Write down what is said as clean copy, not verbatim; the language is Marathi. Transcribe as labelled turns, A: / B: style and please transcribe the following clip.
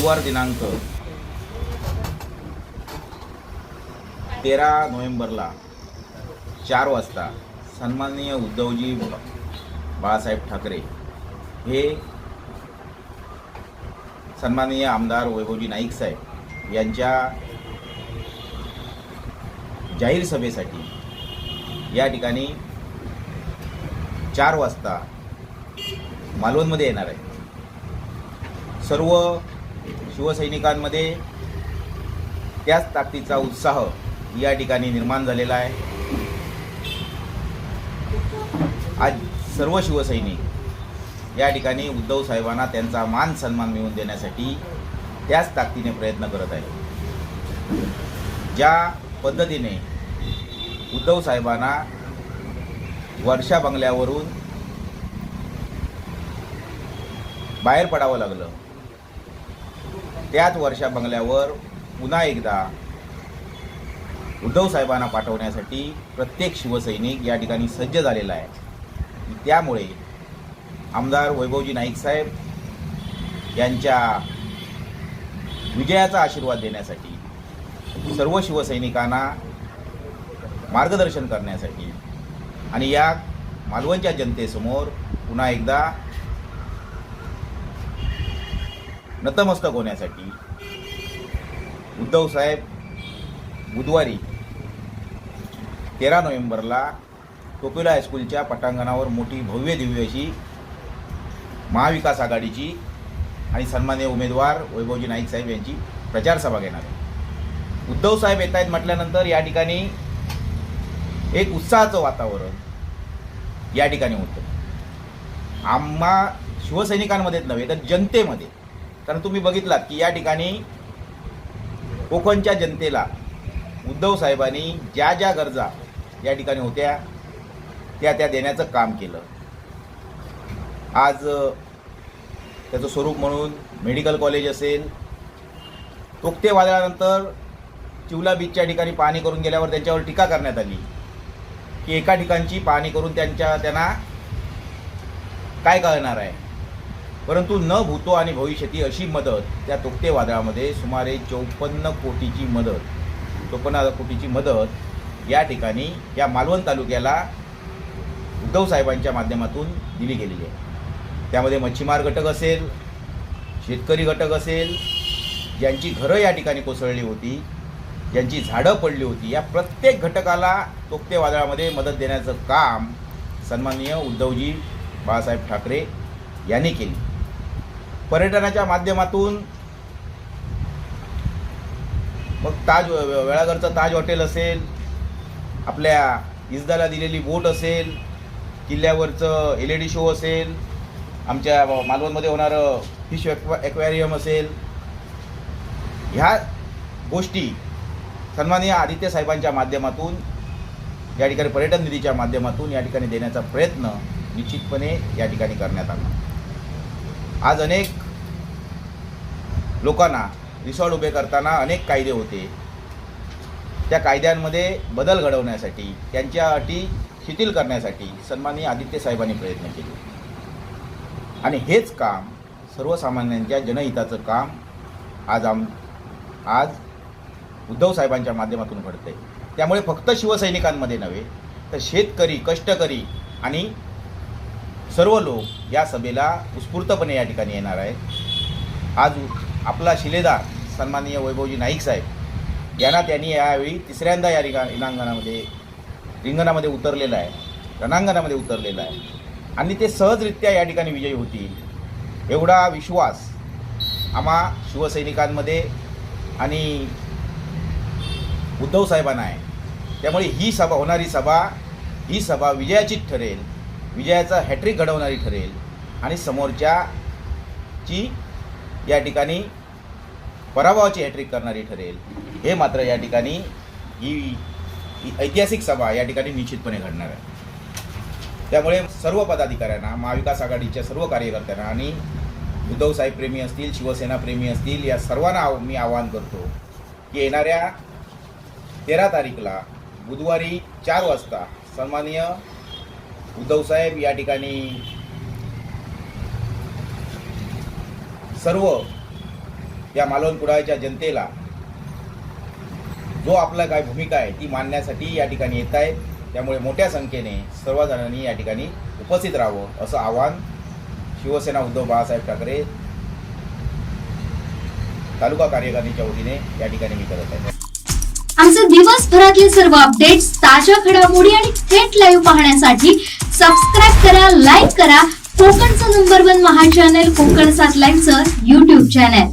A: बुधवार दिनांक 13 नोव्हेंबरला 4 वाजता सन्माननीय उद्धवजी बाळासाहेब ठाकरे हे सन्माननीय आमदार वैभवजी नाईक साहेब यांच्या जाहीर सभेसाठी या ठिकाणी 4 वाजता मालवणमध्ये येणार आहे. सर्व शिवसैनिकांमध्ये त्याच ताकदीचा उत्साह या ठिकाणी निर्माण झालेला आहे. आज सर्व शिवसैनिक या ठिकाणी उद्धव साहेबांना त्यांचा मान सन्मान मिळवून देण्यासाठी त्याच ताकदीने प्रयत्न करत आहेत. ज्या पद्धतीने उद्धव साहेबांना वर्षा बंगल्यावरून बाहेर पडावं लागलं, त्याच वर्षा बंगल्यावर पुन्हा एकदा उद्धव साहेबांना पाठवण्यासाठी प्रत्येक शिवसैनिक या ठिकाणी सज्ज झालेला आहे. त्यामुळे आमदार वैभवजी नाईक साहेब यांच्या विजयाचा आशीर्वाद देण्यासाठी, सर्व शिवसैनिकांना मार्गदर्शन करण्यासाठी आणि या मालवणच्या जनतेसमोर पुन्हा एकदा नतमस्तक होण्यासाठी उद्धव साहेब बुधवारी 13 नोव्हेंबरला टोपेला हायस्कूलच्या पटांगणावर मोठी भव्य दिव्य अशी महाविकास आघाडीची आणि सन्माननीय उमेदवार वैभवजी नाईक साहेब यांची प्रचार सभा घेणार आहे. उद्धव साहेब येत आहेत म्हटल्यानंतर या ठिकाणी एक उत्साहाचं वातावरण या ठिकाणी होतं. आम्हा शिवसैनिकांमध्येच नव्हे तर जनतेमध्ये. कारण तुम्ही बघितलात की या ठिकाणी कोकणच्या जनतेला उद्धव साहेबांनी ज्या ज्या गरजा या ठिकाणी होत्या त्या देण्याचं काम केलं. आज त्याचं स्वरूप म्हणून मेडिकल कॉलेज असेल, तोक्ते वादळानंतर चिवला बीचच्या ठिकाणी पाहणी करून गेल्यावर त्यांच्यावर टीका करण्यात आली की एका ठिकाणची पाहणी करून त्यांना काय कळणार आहे. परंतु न भूतो आणि भविष्यती अशी मदत त्या तोक्ते वादळामध्ये सुमारे 54 कोटीची मदत या ठिकाणी या मालवण तालुक्याला उद्धव साहेबांच्या माध्यमातून दिली गेलेली आहे. त्यामध्ये मच्छीमार घटक असेल, शेतकरी घटक असेल, ज्यांची घरं या ठिकाणी कोसळली होती, ज्यांची झाडं पडली होती, या प्रत्येक घटकाला तोक्ते वादळामध्ये मदत देण्याचं काम सन्माननीय उद्धवजी बाळासाहेब ठाकरे यांनी केली. पर्यटनाच्या माध्यमातून मग वेळाघरचं ताज हॉटेल असेल, आपल्या इजदाला दिलेली बोट असेल, किल्ल्यावरचं LED शो असेल, आमच्या मालवणमध्ये होणारं फिश ॲक्वेरियम असेल, ह्या गोष्टी सन्माननीय आदित्य साहेबांच्या माध्यमातून या ठिकाणी पर्यटन निधीच्या माध्यमातून या ठिकाणी देण्याचा प्रयत्न निश्चितपणे या ठिकाणी करण्यात आला. आज अनेक लोकांना रिसॉर्ट उभे करताना अनेक कायदे होते. त्या कायद्यांमध्ये बदल घडवण्यासाठी, त्यांच्या अटी शिथिल करण्यासाठी सन्माननीय आदित्य साहेबांनी प्रयत्न केले आणि हेच काम सर्वसामान्यांच्या जनहिताचं काम आज उद्धव साहेबांच्या माध्यमातून घडतंय. त्यामुळे फक्त शिवसैनिकांमध्ये नव्हे तर शेतकरी, कष्टकरी आणि सर्व लोक या सभेला उत्स्फूर्तपणे या ठिकाणी येणार आहेत. आज आपला शिलेदार सन्माननीय वैभवजी नाईक साहेब यांना त्यांनी यावेळी तिसऱ्यांदा या रिंगणामध्ये उतरलेला आहे, रणांगणामध्ये उतरलेला आहे आणि ते सहजरित्या या ठिकाणी विजयी होतील एवढा विश्वास आम्हा शिवसैनिकांमध्ये आणि उद्धव साहेबांना आहे. त्यामुळे ही सभा विजयाचीच ठरेल, विजयाचा हॅट्रिक घडवणारी ठरेल आणि समोरच्याची या ठिकाणी पराभवाची हॅट्रिक करणारी ठरेल. हे मात्र या ठिकाणी ही ऐतिहासिक सभा या ठिकाणी निश्चितपणे घडणार आहे. त्यामुळे सर्व पदाधिकाऱ्यांना, महाविकास आघाडीच्या सर्व कार्यकर्त्यांना आणि उद्धव साहेब प्रेमी असतील, शिवसेना प्रेमी असतील, या सर्वांना मी आवाहन करतो की येणाऱ्या 13 तारीखला बुधवारी 4 वाजता सन्माननीय उद्धव साहेब या ठिकाणी सर्व या मालवण कुडाळच्या जनतेला जो आपला काय भूमिका आहे ती मांडण्यासाठी या ठिकाणी येत आहेत. त्यामुळे मोठ्या संख्येने सर्वजणांनी या ठिकाणी उपस्थित राहावं असं आवाहन शिवसेना उद्धव बाळासाहेब ठाकरे तालुका कार्यकारिणीच्या वतीने या ठिकाणी मी करत आहे.
B: आमचे दिवसभरातले सर्व अपडेट्स, ताज्या घडामोडी आणि थेट लाईव्ह पाहण्यासाठी सबस्क्राईब करा, लाईक करा कोकणचं नंबर 1 महा चॅनल कोकण 7 लाईव्हचं YouTube चॅनल.